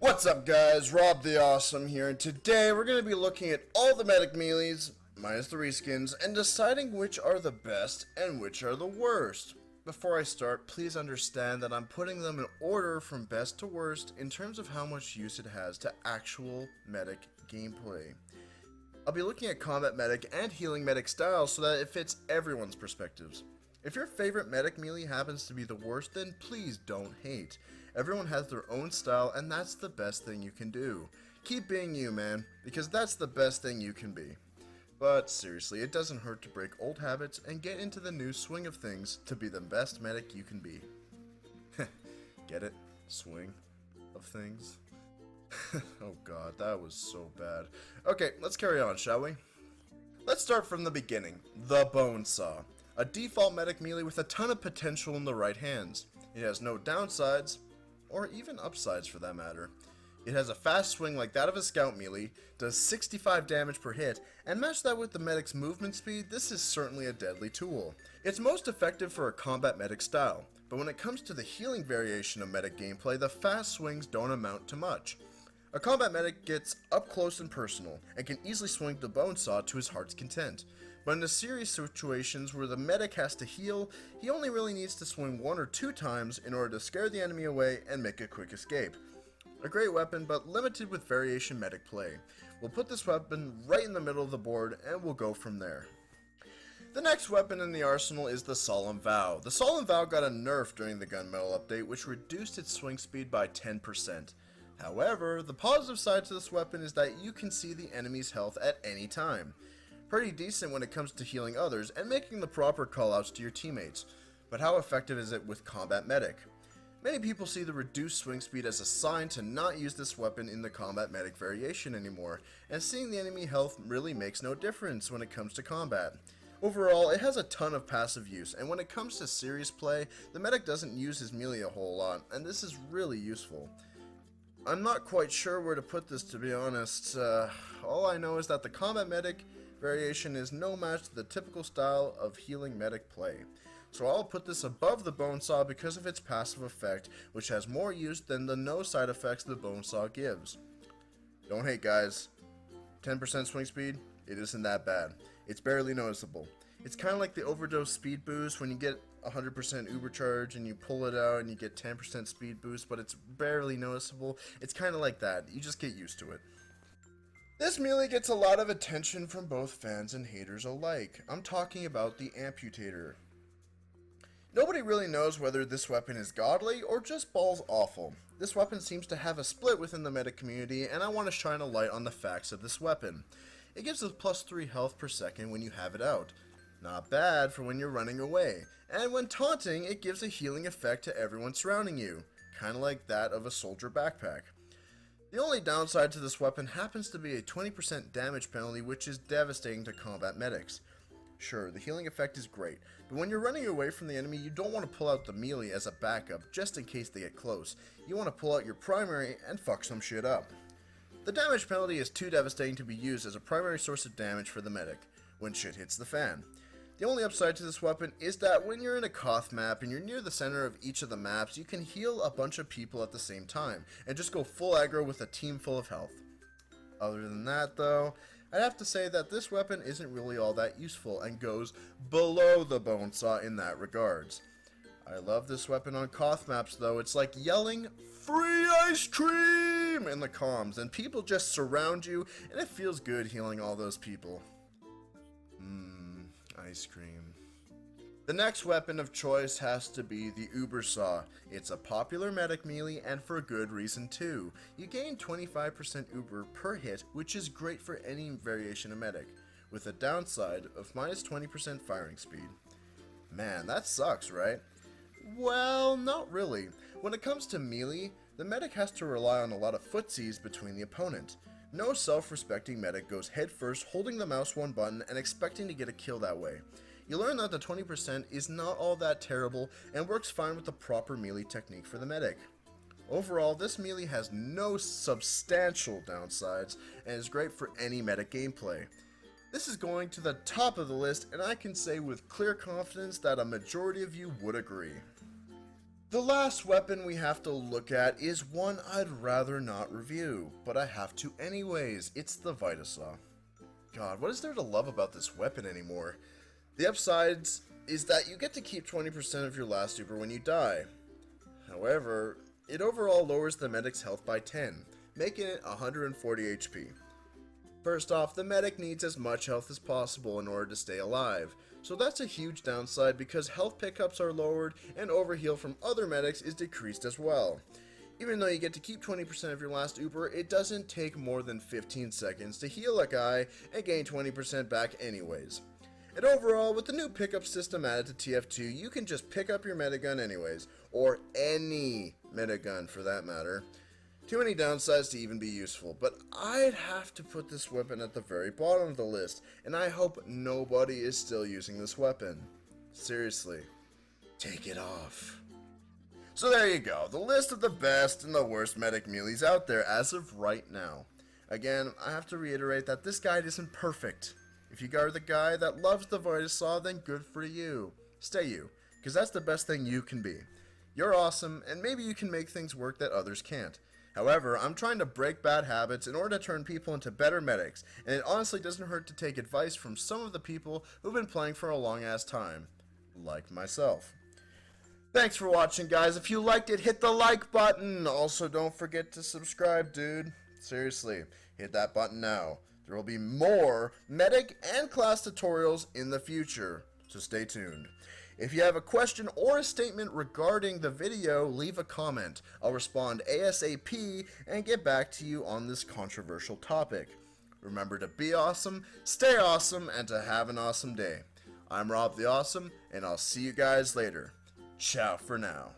What's up guys, Rob the Awesome here, and today we're going to be looking at all the medic melees, minus the reskins, and deciding which are the best and which are the worst. Before I start, please understand that I'm putting them in order from best to worst in terms of how much use it has to actual medic gameplay. I'll be looking at combat medic and healing medic styles so that it fits everyone's perspectives. If your favorite medic melee happens to be the worst, then please don't hate. Everyone has their own style, and that's the best thing you can do. Keep being you, man, because that's the best thing you can be. But seriously, it doesn't hurt to break old habits and get into the new swing of things to be the best medic you can be. Get it? Swing of things? Oh god, that was so bad. Okay, let's carry on, shall we? Let's start from the beginning. The Bone Saw. A default medic melee with a ton of potential in the right hands. It has no downsides, or even upsides for that matter. It has a fast swing like that of a scout melee, does 65 damage per hit, and match that with the medic's movement speed, this is certainly a deadly tool. It's most effective for a combat medic style, but when it comes to the healing variation of medic gameplay, the fast swings don't amount to much. A combat medic gets up close and personal, and can easily swing the bone saw to his heart's content. But in the serious situations where the medic has to heal, he only really needs to swing 1 or 2 times in order to scare the enemy away and make a quick escape. A great weapon, but limited with variation medic play. We'll put this weapon right in the middle of the board, and we'll go from there. The next weapon in the arsenal is the Solemn Vow. The Solemn Vow got a nerf during the gunmetal update, which reduced its swing speed by 10%. However, the positive side to this weapon is that you can see the enemy's health at any time. Pretty decent when it comes to healing others and making the proper callouts to your teammates, but how effective is it with combat medic? Many people see the reduced swing speed as a sign to not use this weapon in the combat medic variation anymore, and seeing the enemy health really makes no difference when it comes to combat. Overall, it has a ton of passive use, and when it comes to serious play, the medic doesn't use his melee a whole lot, and this is really useful. I'm not quite sure where to put this, to be honest. All I know is that the combat medic variation is no match to the typical style of healing medic play. So I'll put this above the bone saw because of its passive effect, which has more use than the no side effects the bone saw gives. Don't hate, guys. 10% swing speed? It isn't that bad. It's barely noticeable. It's kind of like the overdose speed boost when you get 100% uber charge and you pull it out and you get 10% speed boost, but it's barely noticeable. It's kind of like that. You just get used to it. This melee gets a lot of attention from both fans and haters alike. I'm talking about the Amputate Err. Nobody really knows whether this weapon is godly or just balls awful. This weapon seems to have a split within the medic community, and I want to shine a light on the facts of this weapon. It gives us plus 3 health per second when you have it out. Not bad for when you're running away, and when taunting, it gives a healing effect to everyone surrounding you, kinda like that of a soldier backpack. The only downside to this weapon happens to be a 20% damage penalty, which is devastating to combat medics. Sure, the healing effect is great, but when you're running away from the enemy, you don't want to pull out the melee as a backup just in case they get close. You want to pull out your primary and fuck some shit up. The damage penalty is too devastating to be used as a primary source of damage for the medic when shit hits the fan. The only upside to this weapon is that when you're in a Koth map and you're near the center of each of the maps, you can heal a bunch of people at the same time, and just go full aggro with a team full of health. Other than that though, I'd have to say that this weapon isn't really all that useful and goes below the bone saw in that regards. I love this weapon on Koth maps though. It's like yelling "free ice cream" in the comms, and people just surround you, and it feels good healing all those people. Ice cream. The next weapon of choice has to be the Uber Saw. It's a popular medic melee, and for good reason too. You gain 25% Uber per hit, which is great for any variation of medic, with a downside of minus 20% firing speed. Man, that sucks, right? Well, not really. When it comes to melee, the medic has to rely on a lot of footsies between the opponent. No self-respecting medic goes headfirst holding the mouse one button and expecting to get a kill that way. You learn that the 20% is not all that terrible and works fine with the proper melee technique for the medic. Overall, this melee has no substantial downsides and is great for any medic gameplay. This is going to the top of the list, and I can say with clear confidence that a majority of you would agree. The last weapon we have to look at is one I'd rather not review, but I have to anyways. It's the Vitasaw. God, what is there to love about this weapon anymore? The upsides is that you get to keep 20% of your last super when you die. However, it overall lowers the medic's health by 10, making it 140 HP. First off, the medic needs as much health as possible in order to stay alive, so that's a huge downside because health pickups are lowered and overheal from other medics is decreased as well. Even though you get to keep 20% of your last Uber, it doesn't take more than 15 seconds to heal a guy and gain 20% back anyways. And overall, with the new pickup system added to TF2, you can just pick up your medigun anyways, or any medigun for that matter. Too many downsides to even be useful, but I'd have to put this weapon at the very bottom of the list, and I hope nobody is still using this weapon. Seriously, take it off. So there you go, the list of the best and the worst medic melees out there as of right now. Again, I have to reiterate that this guide isn't perfect. If you are the guy that loves the Vitasaw, then good for you. Stay you, because that's the best thing you can be. You're awesome, and maybe you can make things work that others can't. However, I'm trying to break bad habits in order to turn people into better medics, and it honestly doesn't hurt to take advice from some of the people who've been playing for a long ass time. Like myself. Thanks for watching, guys. If you liked it, hit the like button. Also, don't forget to subscribe, dude. Seriously, hit that button now. There will be more medic and class tutorials in the future, so stay tuned. If you have a question or a statement regarding the video, leave a comment. I'll respond ASAP and get back to you on this controversial topic. Remember to be awesome, stay awesome, and to have an awesome day. I'm Rob the Awesome, and I'll see you guys later. Ciao for now.